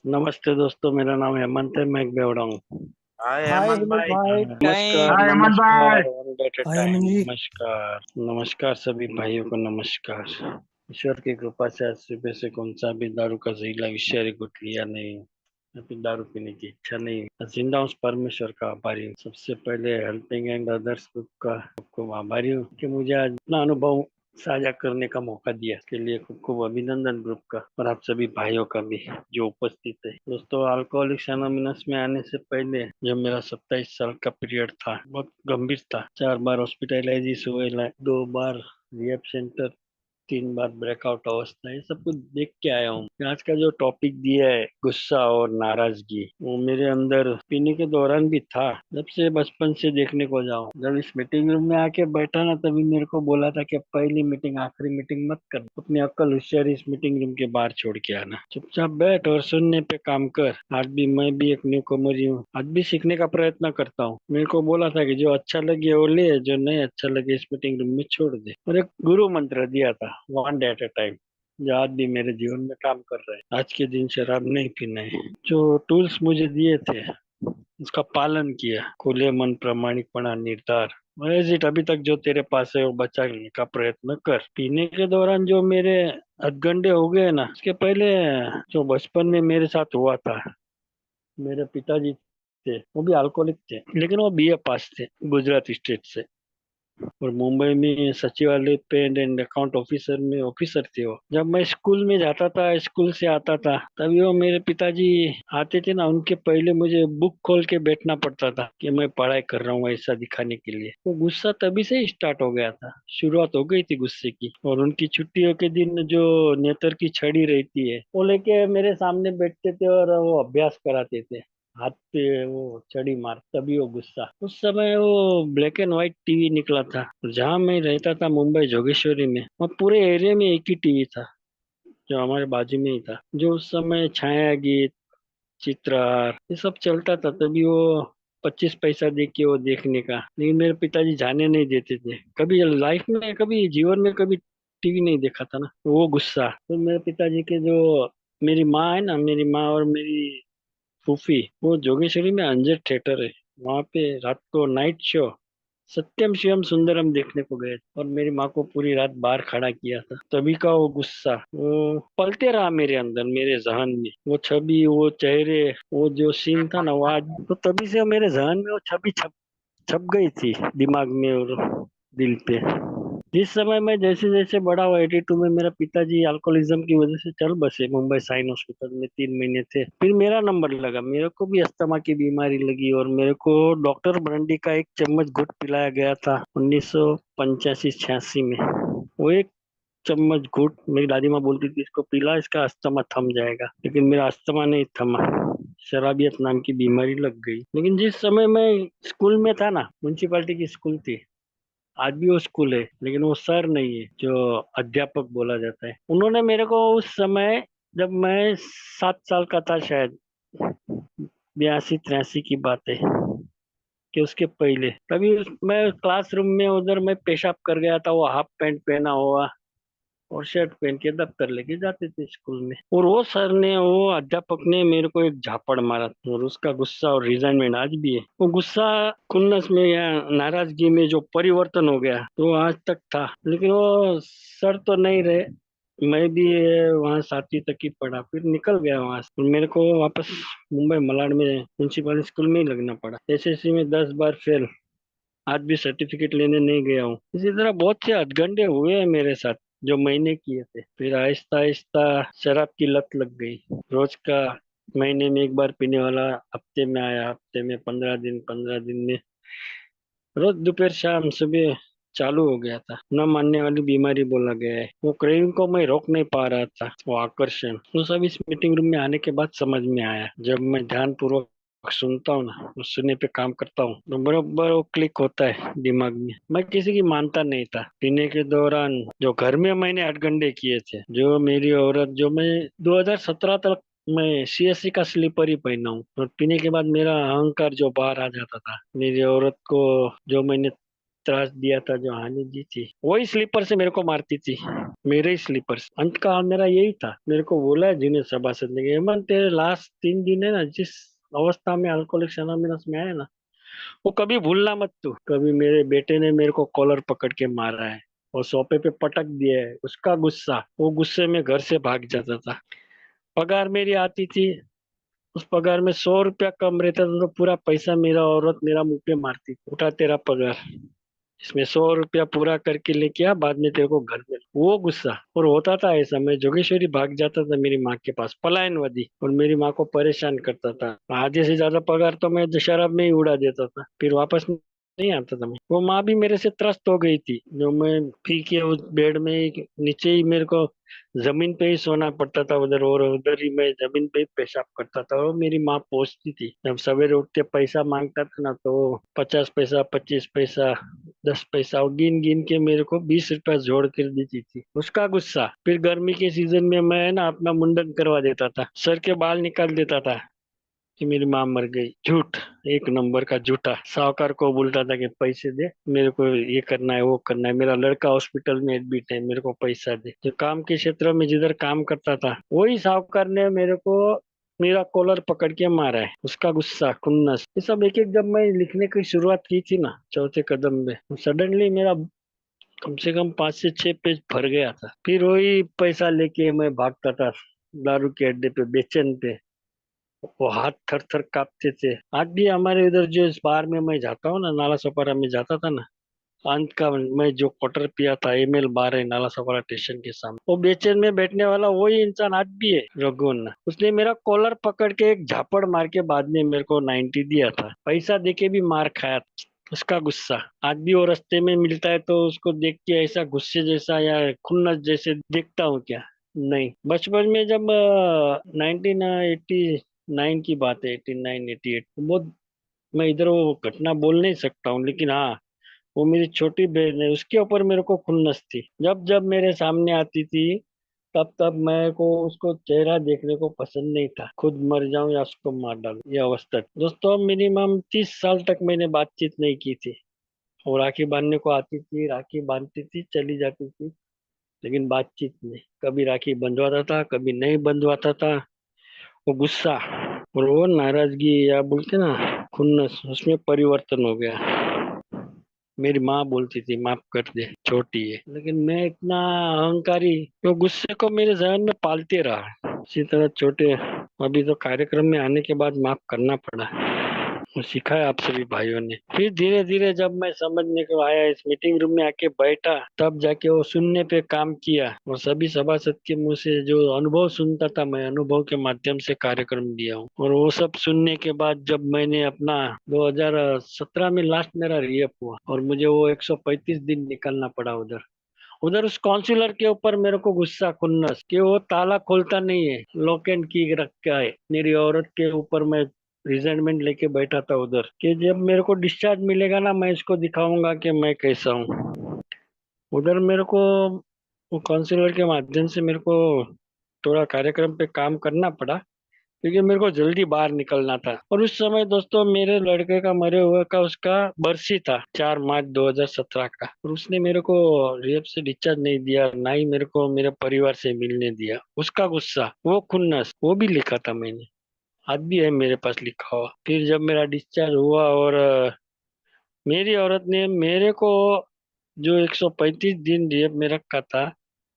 नमस्ते दोस्तों, मेरा नाम हेमंत है। मैं एक बेवड़ा हूँ। हाय हाय हेमंत हेमंत भाई। भाई। नमस्कार हाय हेमंत भाई। नमस्कार, one day at a high time. Hemant ji. नमस्कार नमस्कार सभी भाइयों को नमस्कार। ईश्वर की कृपा से आज सुबह से कौन सा भी दारू का जहरीला विषय कुछ लिया नहीं। अभी दारू पीने की इच्छा नहीं। जिंदा उस परमेश्वर का आभारी हूँ। सबसे पहले हेल्पिंग एंड अदर्स ग्रुप का खूब आभारी हूँ कि मुझे आज अपना अनुभव साझा करने का मौका दिया। इसके लिए खूब खूब अभिनंदन ग्रुप का और आप सभी भाइयों का भी जो उपस्थित है। दोस्तों, अल्कोहलिक्स एनोनिमस में आने से पहले जब मेरा 27 साल का पीरियड था, बहुत गंभीर था। 4 बार हॉस्पिटलाइज हुए, 2 बार रिहैब सेंटर, 3 बार ब्रेकआउट अवस्था, ये सब कुछ देख के आया हूँ। आज का जो टॉपिक दिया है, गुस्सा और नाराजगी, वो मेरे अंदर पीने के दौरान भी था। जब से बचपन से देखने को जाऊं, जब इस मीटिंग रूम में आके बैठा ना, तभी मेरे को बोला था कि पहली मीटिंग आखिरी मीटिंग मत कर, अपनी अक्ल होशियारी इस मीटिंग रूम के बाहर छोड़ के आना। चुपचाप बैठ और सुनने पे काम कर। आज भी मैं भी एक न्यू कमर ही हूँ, आज भी सीखने का प्रयत्न करता हूँ। मेरे को बोला था कि जो अच्छा लगे वो ले, जो नहीं अच्छा लगे इस मीटिंग रूम में छोड़ दे। और एक गुरु मंत्र दिया था, one day at A time, जो आज भी मेरे जीवन में काम कर रहे हैं। आज के दिन शराब नहीं पीना है। जो टूल्स मुझे दिए थे उसका पालन किया। खुले मन, प्रामाणिकपना, निर्धार। एजिट अभी तक जो तेरे पास है वो बचाने का प्रयत्न कर। पीने के दौरान जो मेरे हथगंडे हो गए ना, उसके पहले जो बचपन में मेरे साथ हुआ था, मेरे पिताजी थे, वो भी अल्कोहलिक थे, लेकिन वो बीए पास थे गुजरात स्टेट से। और मुंबई में सचिवालय पेन एंड अकाउंट ऑफिसर में ऑफिसर थे वो। जब मैं स्कूल में जाता था, स्कूल से आता था, तभी वो मेरे पिताजी आते थे ना, उनके पहले मुझे बुक खोल के बैठना पड़ता था कि मैं पढ़ाई कर रहा हूँ, ऐसा दिखाने के लिए। वो गुस्सा तभी से ही स्टार्ट हो गया था, शुरुआत हो गई थी गुस्से की। और उनकी छुट्टियों के दिन जो नेतर की छड़ी रहती है, वो लेके मेरे सामने बैठते थे और वो अभ्यास कराते थे। हाथ पे वो छड़ी मार, तभी वो गुस्सा। उस समय वो ब्लैक एंड व्हाइट टीवी निकला था। जहाँ मैं रहता था, मुंबई जोगेश्वरी में, वहाँ पूरे एरिया में एक ही टीवी था, जो हमारे बाजू में ही था। जो उस समय छाया गीत, चित्रहार, ये सब चलता था। तभी वो 25 पैसा दे के वो देखने का। लेकिन मेरे पिताजी जाने नहीं देते थे। कभी लाइफ में, कभी जीवन में, कभी टीवी नहीं देखा था ना, तो वो गुस्सा। तो मेरे पिताजी के जो, मेरी माँ है ना, मेरी माँ और मेरी फूफी, वो जोगेश्वरी में अंजर थिएटर है, वहां पे रात को नाइट शो सत्यम शिवम सुंदरम देखने को गए। और मेरी माँ को पूरी रात बाहर खड़ा किया था। तभी का वो गुस्सा वो पलते रहा मेरे अंदर, मेरे जहन में। वो छवि, वो चेहरे, वो जो सीन था ना, वो आज तो तभी से मेरे जहन में वो छवि छप छप गई थी, दिमाग में और दिल पे। जिस समय मैं जैसे जैसे बड़ा हुआ, 82 में मेरा पिताजी अल्कोहलिज्म की वजह से चल बसे। मुंबई साइन हॉस्पिटल में 3 महीने थे। फिर मेरा नंबर लगा, मेरे को भी अस्थमा की बीमारी लगी और मेरे को डॉक्टर ब्रांडी का एक चम्मच घुट पिलाया गया था 1985-86 में। वो एक चम्मच घुट, मेरी दादी माँ बोलती थी इसको पिला, इसका अस्थमा थम जाएगा। लेकिन मेरा अस्थमा नहीं थमा, शराबियत नाम की बीमारी लग गई। लेकिन जिस समय मैं स्कूल में था ना, म्यूनसिपालिटी की स्कूल थी, आज भी वो स्कूल है, लेकिन वो सर नहीं है जो अध्यापक बोला जाता है। उन्होंने मेरे को उस समय, जब मैं 7 साल का था शायद, 82-83 की बात है, कि उसके पहले, तभी मैं क्लासरूम में उधर मैं पेशाब कर गया था। वो हाफ पैंट पहना हुआ और शर्ट पहन के दफ्तर लेके जाते थे स्कूल में। और वो सर ने, वो अध्यापक ने मेरे को एक झापड़ मारा, और उसका गुस्सा और रिजाइनमेंट आज भी है। वो गुस्सा खुन्नस में या नाराजगी में जो परिवर्तन हो गया, तो आज तक था। लेकिन वो सर तो नहीं रहे। मैं भी वहाँ 7वीं तक ही पढ़ा, फिर निकल गया वहां से। फिर मेरे को वापस मुंबई मलाड में म्यूनसिपल स्कूल में ही लगना पड़ा। एसएससी में 10 बार फेल, आज भी सर्टिफिकेट लेने नहीं गया हूँ। इसी तरह बहुत से हथगंडे हुए हैं मेरे साथ, जो मैंने किए थे। फिर आहिस्ता आहिस्ता शराब की लत लग गई। रोज का, महीने में एक बार पीने वाला, हफ्ते में आया, हफ्ते में 15 दिन, 15 दिन में रोज दोपहर शाम सुबह चालू हो गया था। न मानने वाली बीमारी बोला गया है। वो क्रेविंग को मैं रोक नहीं पा रहा था, वो आकर्षण। वो सब इस मीटिंग रूम में आने के बाद समझ में आया। जब मैं ध्यान पूर्वक सुनता हूँ ना, उस सुनने पे काम करता हूँ, तो बराबर वो क्लिक होता है दिमाग में। मैं किसी की मानता नहीं था। पीने के दौरान जो घर में मैंने हथगंडे किए थे, जो मेरी औरत, जो मैं 2017 तक मैं सीएससी का स्लीपर ही पहना हूँ, और पीने के बाद मेरा अहंकार जो बाहर आ जाता था, मेरी औरत को जो मैंने त्रास दिया था, जो हानि दी थी, वही स्लीपर से मेरे को मारती थी। मेरे ही स्लीपर से। अंत का मेरा यही था। मेरे को बोला है जूनियर सभासद ने कि हेमंत, तेरे लास्ट 3 दिन है ना, जिस अवस्था में अल्कोहलिक्स एनोनिमस में है ना, वो कभी भूलना मत तू। कभी मेरे बेटे ने मेरे को कॉलर पकड़ के मारा है और सोफे पे पटक दिया है, उसका गुस्सा, वो गुस्से में घर से भाग जाता था। पगार मेरी आती थी, उस पगार में 100 रुपया कम रहता था तो पूरा पैसा मेरा औरत मेरा मुंह पे मारती, उठा तेरा पगार, इसमें 100 रुपया पूरा करके लेके आ, बाद में तेरे को घर में। वो गुस्सा। और होता था ऐसा, मैं जोगेश्वरी भाग जाता था मेरी माँ के पास, पलायनवादी, और मेरी माँ को परेशान करता था। आधे से ज्यादा पगार तो मैं शराब में ही उड़ा देता था, फिर वापस नहीं आता था मैं। वो माँ भी मेरे से त्रस्त हो गई थी, जो मैं पी के उस बेड में नीचे ही मेरे को जमीन पे ही सोना पड़ता था उधर, और उधर ही मैं जमीन पे ही पेशाब करता था। और मेरी माँ पहुंचती थी, जब सवेरे उठ के पैसा मांगता था ना, तो 50 पैसा, 25 पैसा, 10 पैसा, और गिन गिन के मेरे को 20 रुपया जोड़ कर देती थी। उसका गुस्सा। फिर गर्मी के सीजन में मैं ना अपना मुंडन करवा देता था, सर के बाल निकाल देता था कि मेरी माँ मर गई। झूठ, एक नंबर का झूठा। साहूकार को बोलता था कि पैसे दे, मेरे को ये करना है, वो करना है, मेरा लड़का हॉस्पिटल में एडमिट है, मेरे को पैसा दे। जो काम के क्षेत्र में जिधर काम करता था, वही साहूकार ने मेरे को मेरा कॉलर पकड़ के मारा है। उसका गुस्सा, खुन्नस, ये सब एक एक जब मैं लिखने की शुरुआत की थी ना, चौथे कदम में, सडनली मेरा कम से कम 5 से 6 पेज भर गया था। फिर वही पैसा लेके मैं भागता था दारू के अड्डे पे, बेचैन पे। वो हाथ थर थर कांपते थे। आज भी हमारे इधर जो इस बार में मैं जाता हूँ ना, नाला सोपारा में जाता था ना, अंत का मैं जो क्वार्टर पिया था, एमएल बार है नाला सोपारा स्टेशन के सामने, वो बेचैन में बैठने वाला वही इंसान आज भी है, रघुन। उसने मेरा कॉलर पकड़ के एक झापड़ मार के बाद में मेरे को 90 दिया था, पैसा देके भी मार खाया था। उसका गुस्सा। आज भी वो रास्ते में मिलता है तो उसको देख के ऐसा गुस्से जैसा या खुन्नस जैसे देखता हूँ क्या? नहीं। बचपन में जब 1989 की बात है, 89 88, बहुत, मैं इधर वो घटना बोल नहीं सकता हूँ, लेकिन हाँ, वो मेरी छोटी बहन है, उसके ऊपर मेरे को खुन्नस थी। जब जब मेरे सामने आती थी, तब तब मेरे को उसको चेहरा देखने को पसंद नहीं था, खुद मर जाऊं या उसको मार डालूं, ये अवस्था थी। दोस्तों, मिनिमम 30 साल तक मैंने बातचीत नहीं की थी। वो राखी बांधने को आती थी, राखी बांधती थी, चली जाती थी, लेकिन बातचीत नहीं। कभी राखी बंधवाता था, कभी नहीं बंधवाता था। वो गुस्सा और वो नाराजगी, या बोलते ना खुन्नस, उसमें परिवर्तन हो गया। मेरी माँ बोलती थी माफ कर दे, छोटी है, लेकिन मैं इतना अहंकारी, वो गुस्से को मेरे जहन में पालते रहा। इसी तरह छोटे, अभी तो कार्यक्रम में आने के बाद माफ करना पड़ा, वो सिखाया आप सभी भाइयों ने। फिर धीरे धीरे जब मैं समझने को आया, इस मीटिंग रूम में आके बैठा, तब जाके वो सुनने पे काम किया, और सभी सभासद के मुंह से जो अनुभव सुनता था, मैं अनुभव के माध्यम से कार्यक्रम दिया हूँ। और वो सब सुनने के बाद जब मैंने अपना 2017 में लास्ट मेरा रिएप हुआ, और मुझे वो 135 दिन निकलना पड़ा उधर। उधर उस काउंसलर के ऊपर मेरे को गुस्सा, खुन्नस, कि वो ताला खोलता नहीं है, लॉक एंड की रखा है। मेरी औरत के ऊपर मैं रिजाइनमेंट लेके बैठा था उधर, कि जब मेरे को डिस्चार्ज मिलेगा ना, मैं इसको दिखाऊंगा कि मैं कैसा हूँ। उधर मेरे को वो काउंसलर के माध्यम से मेरे को थोड़ा कार्यक्रम पे काम करना पड़ा, क्योंकि मेरे को जल्दी बाहर निकलना था। और उस समय दोस्तों, मेरे लड़के का मरे हुए का उसका बरसी था, 4 मार्च 2017 का। और उसने मेरे को रिहब से डिस्चार्ज नहीं दिया, ना ही मेरे को मेरे परिवार से मिलने दिया। उसका गुस्सा, वो खुन्नस, वो भी लिखा था मैंने, आज भी है मेरे पास लिखा हुआ। फिर जब मेरा डिस्चार्ज हुआ, और मेरी औरत ने मेरे को जो 135 दिन रिहब में रखा था,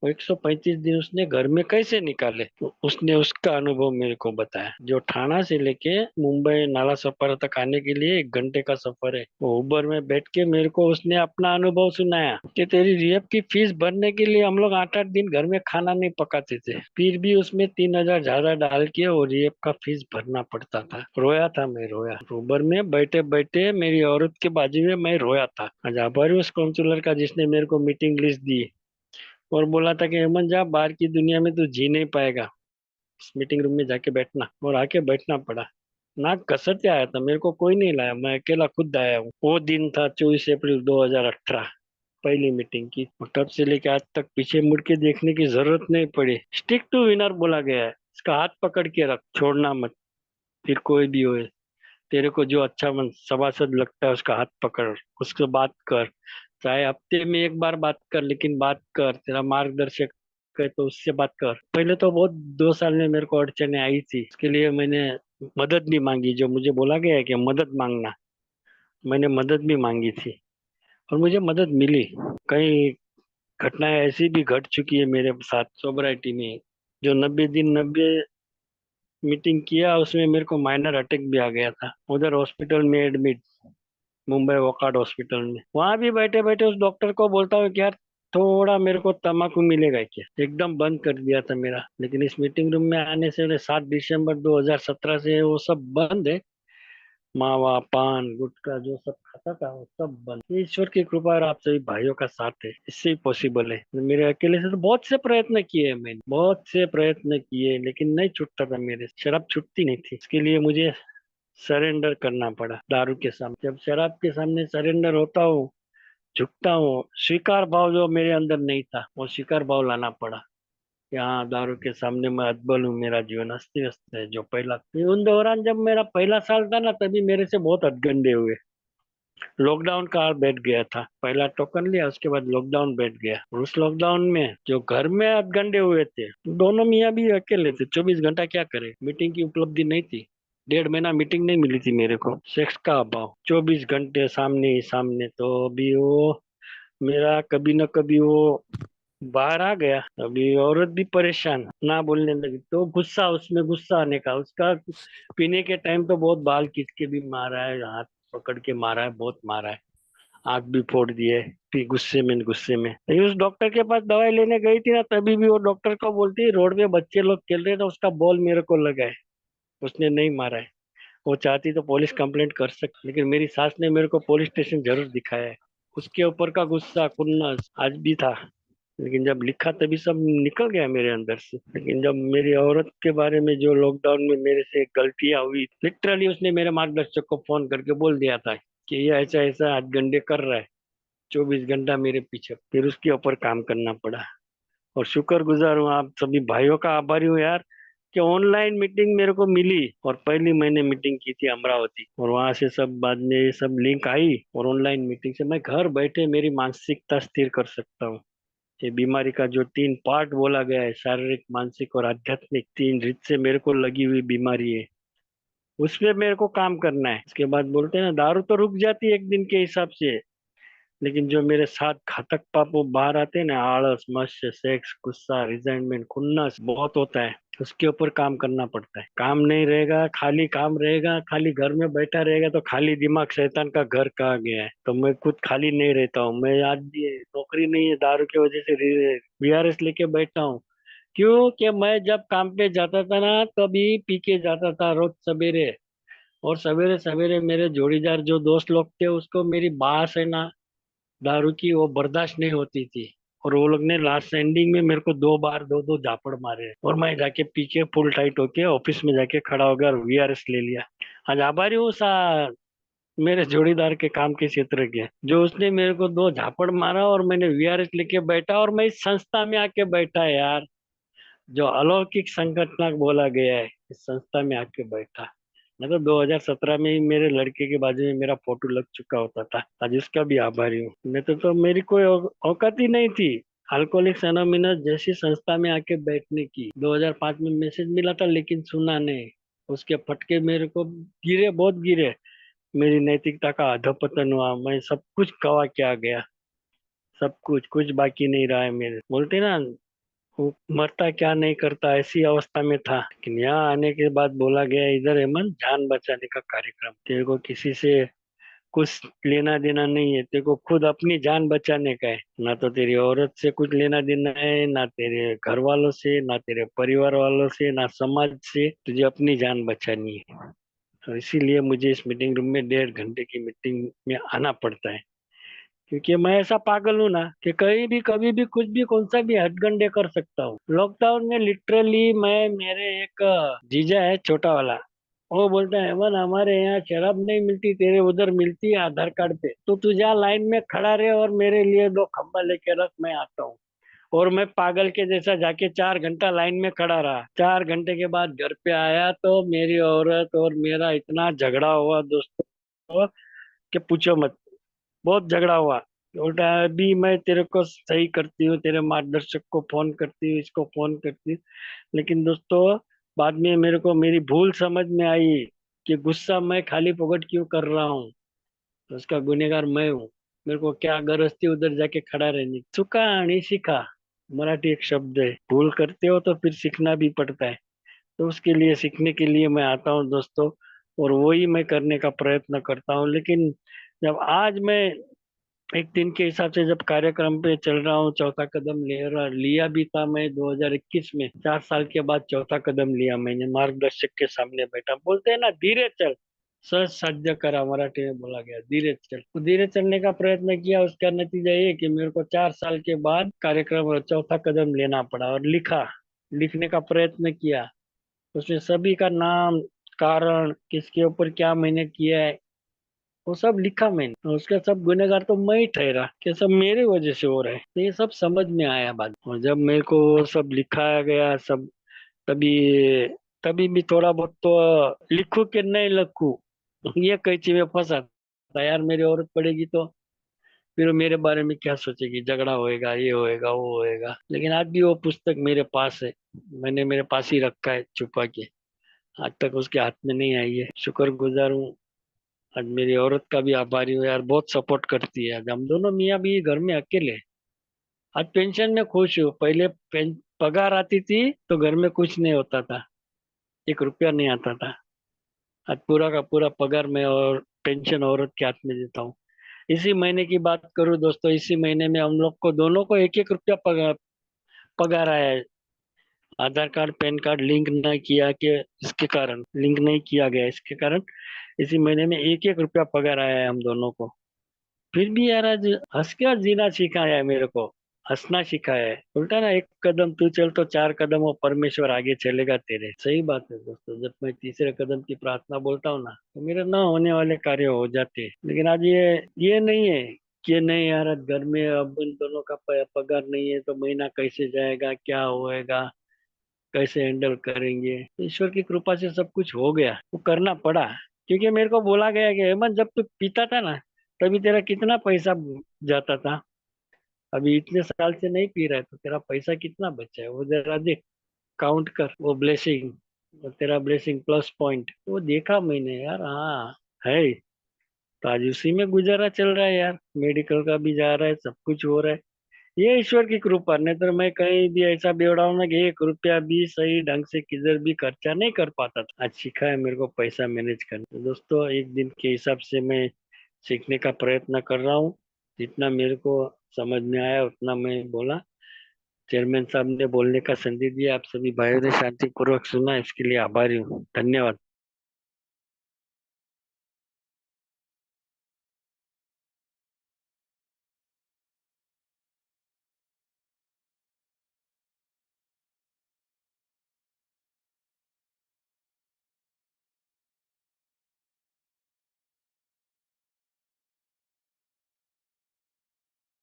वो 135 दिन उसने घर में कैसे निकाले, तो उसने उसका अनुभव मेरे को बताया। जो ठाणा से लेके मुंबई नाला सफर तक आने के लिए 1 घंटे का सफर है, वो उबर में बैठ के मेरे को उसने अपना अनुभव सुनाया, कि तेरी रिहब की फीस भरने के लिए हम लोग 8 8 दिन घर में खाना नहीं पकाते थे, फिर भी उसमें 3,000 ज्यादा डाल के वो रिहब का फीस भरना पड़ता था। रोया था मैं, रोया। उबर में बैठे बैठे मेरी औरत के बाजू में मैं रोया था। आज आभारी हूँ उस काउंसलर का, जिसने मेरे को मीटिंग लिस्ट दी और बोला था कि हेमंत, जा, बाहर की दुनिया में तू जी नहीं पाएगा, इस मीटिंग रूम में जाके बैठना। और आके बैठना पड़ा। नाक घसट आया था, मेरे को कोई नहीं लाया, मैं अकेला खुद आया हूँ। वो दिन था 24 अप्रैल 2018, पहली मीटिंग की। और तब से लेके आज तक पीछे मुड़ के देखने की जरूरत नहीं पड़ी। स्टिक टू विनर बोला गया है, इसका हाथ पकड़ के रख, छोड़ना मत, फिर कोई भी होए। तेरे को जो अच्छा मन सभासद लगता है उसका हाथ पकड़, उससे बात कर। चाहे हफ्ते में एक बार बात कर, लेकिन बात कर। तेरा मार्गदर्शक है तो उससे बात कर। पहले तो बहुत 2 साल में मेरे को अड़चने आई थी, उसके लिए मैंने मदद भी मांगी। जो मुझे बोला गया है कि मदद मांगना, मैंने मदद भी मांगी थी और मुझे मदद मिली। कई घटनाएं ऐसी भी घट चुकी है मेरे साथ सोबराइटी में। जो 90 दिन 90 मीटिंग किया, उसमें मेरे को माइनर अटैक भी आ गया था, उधर हॉस्पिटल में एडमिट, मुंबई वोकार्ड हॉस्पिटल में। वहां भी बैठे बैठे उस डॉक्टर को बोलता हूँ कि यार थोड़ा मेरे को तम्बाकू मिलेगा क्या। एकदम बंद कर दिया था मेरा। लेकिन इस मीटिंग रूम में आने से 7 दिसंबर 2017 से वो सब बंद है। मावा पान गुटखा जो सब खाता था वो सब बंद। ये ईश्वर की कृपा और आप सभी भाइयों का साथ है, इससे ही पॉसिबल है। मेरे अकेले से तो बहुत से प्रयत्न किए मैंने, बहुत से प्रयत्न किए, लेकिन नहीं छूटता था मेरे। शराब छूटती नहीं थी। इसके लिए मुझे सरेंडर करना पड़ा दारू के सामने। जब शराब के सामने सरेंडर होता हूँ, झुकता हूँ, स्वीकार भाव जो मेरे अंदर नहीं था वो स्वीकार भाव लाना पड़ा। यहाँ दारू के सामने मैं अद्भुत हूँ, मेरा जीवन अस्त व्यस्त है। जो पहला, उन दौरान जब मेरा पहला साल था ना, तभी मेरे से बहुत हथगंडे हुए। लॉकडाउन का बैठ गया था, पहला टोकन लिया, उसके बाद लॉकडाउन बैठ गया। और उस लॉकडाउन में जो घर में हथगंडे हुए थे, दोनों मियाँ भी अकेले थे। 24 घंटा क्या करे, मीटिंग की उपलब्धि नहीं थी। 1.5 महीना मीटिंग नहीं मिली थी मेरे को। सेक्स का अभाव, 24 घंटे सामने ही सामने। तो अभी वो मेरा कभी न कभी वो बाहर आ गया। अभी औरत भी परेशान, ना बोलने लगी तो गुस्सा, उसमें गुस्सा आने का उसका। पीने के टाइम तो बहुत बाल खींच के भी मारा है, हाथ पकड़ के मारा है, बहुत मारा है, आंख भी फोड़ दी है। फिर गुस्से में लेकिन उस डॉक्टर के पास दवाई लेने गई थी ना, तभी भी वो डॉक्टर को बोलती, रोड पे बच्चे लोग खेल रहे थे, उसका बॉल मेरे को लगा है, उसने नहीं मारा है। वो चाहती तो पुलिस कंप्लेंट कर सकती, लेकिन मेरी सास ने मेरे को पुलिस स्टेशन जरूर दिखाया है। उसके ऊपर का गुस्सा खुन्नस आज भी था, लेकिन जब लिखा तभी सब निकल गया मेरे अंदर से। लेकिन जब मेरी औरत के बारे में जो लॉकडाउन में मेरे से गलतियां हुई, लिटरली उसने मेरे मार्गदर्शक को फोन करके बोल दिया था कि ये ऐसा ऐसा हथगंडे कर रहा है, 24 घंटा मेरे पीछे। फिर उसके ऊपर काम करना पड़ा। और शुक्रगुजार हूँ, आप सभी भाइयों का आभारी हूँ यार, कि ऑनलाइन मीटिंग मेरे को मिली। और पहली मैंने मीटिंग की थी अमरावती, और वहां से सब बाद में ये सब लिंक आई। और ऑनलाइन मीटिंग से मैं घर बैठे मेरी मानसिकता स्थिर कर सकता हूँ। ये बीमारी का जो 3 पार्ट बोला गया है, शारीरिक मानसिक और आध्यात्मिक, 3 रीत से मेरे को लगी हुई बीमारी है, उसमें मेरे को काम करना है। उसके बाद बोलते हैं ना, दारू तो रुक जाती है एक दिन के हिसाब से, लेकिन जो मेरे साथ घातक पाप वो बाहर आते हैं ना, आलस, मत्स्य, सेक्स, गुस्सा, रिजेंटमेंट, खुन्नस बहुत होता है। उसके ऊपर काम करना पड़ता है। काम नहीं रहेगा, खाली काम रहेगा, खाली घर में बैठा रहेगा तो खाली दिमाग शैतान का घर कहा गया है। तो मैं खुद खाली नहीं रहता हूँ। मैं आज भी नौकरी नहीं है, दारू की वजह से वीआरएस लेके बैठा हूँ। क्यों? कि मैं जब काम पे जाता था ना, तभी पी के जाता था रोज सवेरे। और सवेरे सवेरे मेरे जोड़ीदार जो दोस्त लोग थे, उसको मेरी बात है ना दारू की वो बर्दाश्त नहीं होती थी। और वो लोग ने लास्ट एंडिंग में मेरे को 2 बार दो दो झापड़ मारे, और मैं जाके पीछे फुल टाइट होके ऑफिस में जाके खड़ा हो गया और वीआरएस ले लिया। आज आभारी हूँ सा मेरे जोड़ीदार के काम के क्षेत्र के, जो उसने मेरे को 2 झापड़ मारा और मैंने वीआरएस लेके बैठा, और मैं इस संस्था में आके बैठा यार। जो अलौकिक संगठन बोला गया है, इस संस्था में आके बैठा। मैं तो 2017 में ही मेरे लड़के के बाजू में मेरा फोटो लग चुका होता था। आज उसका भी आभारी हूँ। नहीं तो मेरी कोई औकात ही नहीं थी अल्कोहलिक्स एनोनिमस जैसी संस्था में आके बैठने की। 2005 में मैसेज मिला था, लेकिन सुना नहीं। उसके फटके मेरे को गिरे, बहुत गिरे। मेरी नैतिकता का अधपतन हुआ, मैं सब कुछ गवा के आ गया। सब कुछ, कुछ बाकी नहीं रहा है मेरे। बोलते ना, वो मरता क्या नहीं करता, ऐसी अवस्था में था। लेकिन यहाँ आने के बाद बोला गया, इधर हेमंत जान बचाने का कार्यक्रम, तेरे को किसी से कुछ लेना देना नहीं है, तेरे को खुद अपनी जान बचाने का है। ना तो तेरी औरत से कुछ लेना देना है, ना तेरे घर वालों से, ना तेरे परिवार वालों से, ना समाज से। तुझे अपनी जान बचानी है। तो इसीलिए मुझे इस मीटिंग रूम में 1.5 घंटे की मीटिंग में आना पड़ता है। क्योंकि मैं ऐसा पागल हूं ना, कि कहीं भी कभी भी कुछ भी कौन सा भी हथगंडे कर सकता हूँ। लॉकडाउन में लिटरली मैं, मेरे एक जीजा है छोटा वाला, वो बोलता है, मन हमारे यहाँ शराब नहीं मिलती, तेरे उधर मिलती है आधार कार्ड पे, तो तू जा लाइन में खड़ा रहे और मेरे लिए 2 खंबा लेके रख, मैं आता हूँ। और मैं पागल के जैसा जाके 4 घंटा लाइन में खड़ा रहा। 4 घंटे के बाद घर पे आया तो मेरी औरत और मेरा इतना झगड़ा हुआ दोस्तों कि पूछो मत। बहुत झगड़ा हुआ। उल्टा अभी मैं तेरे को सही करती हूँ, तेरे मार्गदर्शक को फोन करती हूँ, इसको फोन करती हूँ, लेकिन दोस्तों बाद में मेरे को मेरी भूल समझ में आई कि गुस्सा मैं खाली फोकट क्यों कर रहा हूँ। तो उसका गुनहगार मैं हूँ। मेरे को क्या गरज थी उधर जाके खड़ा रहने की। चुका आणि सीखा, मराठी एक शब्द है। भूल करते हो तो फिर सीखना भी पड़ता है। तो उसके लिए सीखने के लिए मैं आता हूँ दोस्तों, और वही मैं करने का प्रयत्न करता हूँ। लेकिन जब आज मैं एक दिन के हिसाब से जब कार्यक्रम पे चल रहा हूँ, चौथा कदम लिया भी था मैं 2021 में। 4 साल के बाद चौथा कदम लिया मैंने, मार्गदर्शक के सामने बैठा। बोलते हैं ना धीरे चल, सहज साध्य करा, मराठी में बोला गया धीरे चल। तो धीरे चलने का प्रयत्न किया। उसका नतीजा ये कि मेरे को 4 साल के बाद कार्यक्रम और चौथा कदम लेना पड़ा, और लिखा, लिखने का प्रयत्न किया। उसमें सभी का नाम, कारण, किसके ऊपर क्या मैंने किया है, वो सब लिखा मैंने। तो उसका सब गुनहगार तो मैं ही ठहरा कि सब मेरे वजह से हो रहा है। तो ये सब समझ में आया बाद में। और जब मेरे को वो सब लिखाया गया सब, तभी तभी भी थोड़ा बहुत तो लिखूं कि नहीं लिखूं, ये कैची में फंसा था यार। मेरी औरत पड़ेगी तो फिर वो मेरे बारे में क्या सोचेगी, झगड़ा होएगा, ये होएगा, वो होएगा। लेकिन आज भी वो पुस्तक मेरे पास है, मैंने मेरे पास ही रखा है छुपा के। आज तक उसके हाथ में नहीं आई है। शुक्रगुजार हूँ। आज मेरी औरत का भी आभारी हूँ यार, बहुत सपोर्ट करती है। आज हम दोनों मियाँ भी घर में अकेले हैं। आज पेंशन में खुश हूँ। पहले पगार आती थी तो घर में कुछ नहीं होता था, 1 रुपया नहीं आता था। आज पूरा का पूरा पगार मैं और पेंशन औरत के हाथ में देता हूँ। इसी महीने की बात करूँ दोस्तों, इसी महीने में हम लोग को दोनों को 1-1 रुपया पगार पगार आया है। आधार कार्ड पैन कार्ड लिंक नहीं किया के, इसके कारण लिंक नहीं किया गया, इसके कारण इसी महीने में 1-1 रुपया पगार आया है हम दोनों को। फिर भी यार आज हंस के जीना सिखाया है मेरे को, हंसना सिखाया है। उल्टा ना, 1 कदम तू चल तो 4 कदम वो परमेश्वर आगे चलेगा तेरे। सही बात है दोस्तों। जब मैं तीसरे कदम की प्रार्थना बोलता हूँ ना, तो मेरे ना होने वाले कार्य हो जाते हैं। लेकिन आज ये नहीं है कि नहीं यार, आज घर में अब इन दोनों का पगार नहीं है तो महीना कैसे जाएगा, क्या होएगा, कैसे हैंडल करेंगे। तो ईश्वर की कृपा से सब कुछ हो गया, वो करना पड़ा। क्योंकि मेरे को बोला गया कि हेमंत, जब तू पीता था ना तभी तेरा कितना पैसा जाता था, अभी इतने साल से नहीं पी रहा है तो तेरा पैसा कितना बचा है, वो जरा देख, काउंट कर वो ब्लेसिंग, और तेरा ब्लेसिंग प्लस पॉइंट वो देखा मैंने यार। हाँ है। तो आज उसी में गुजारा चल रहा है यार, मेडिकल का भी जा रहा है, सब कुछ हो रहा है। ये ईश्वर की कृपा। नहीं तो मैं कहीं भी ऐसा बेवड़ा हूं ना कि 1 रुपया भी सही ढंग से किधर भी खर्चा नहीं कर पाता था। आज सीखा है मेरे को पैसा मैनेज करना। तो दोस्तों एक दिन के हिसाब से मैं सीखने का प्रयत्न कर रहा हूँ। जितना मेरे को समझ में आया उतना मैं बोला। चेयरमैन साहब ने बोलने का संदेश दिया, आप सभी भाइयों ने शांतिपूर्वक सुना, इसके लिए आभारी हूँ। धन्यवाद।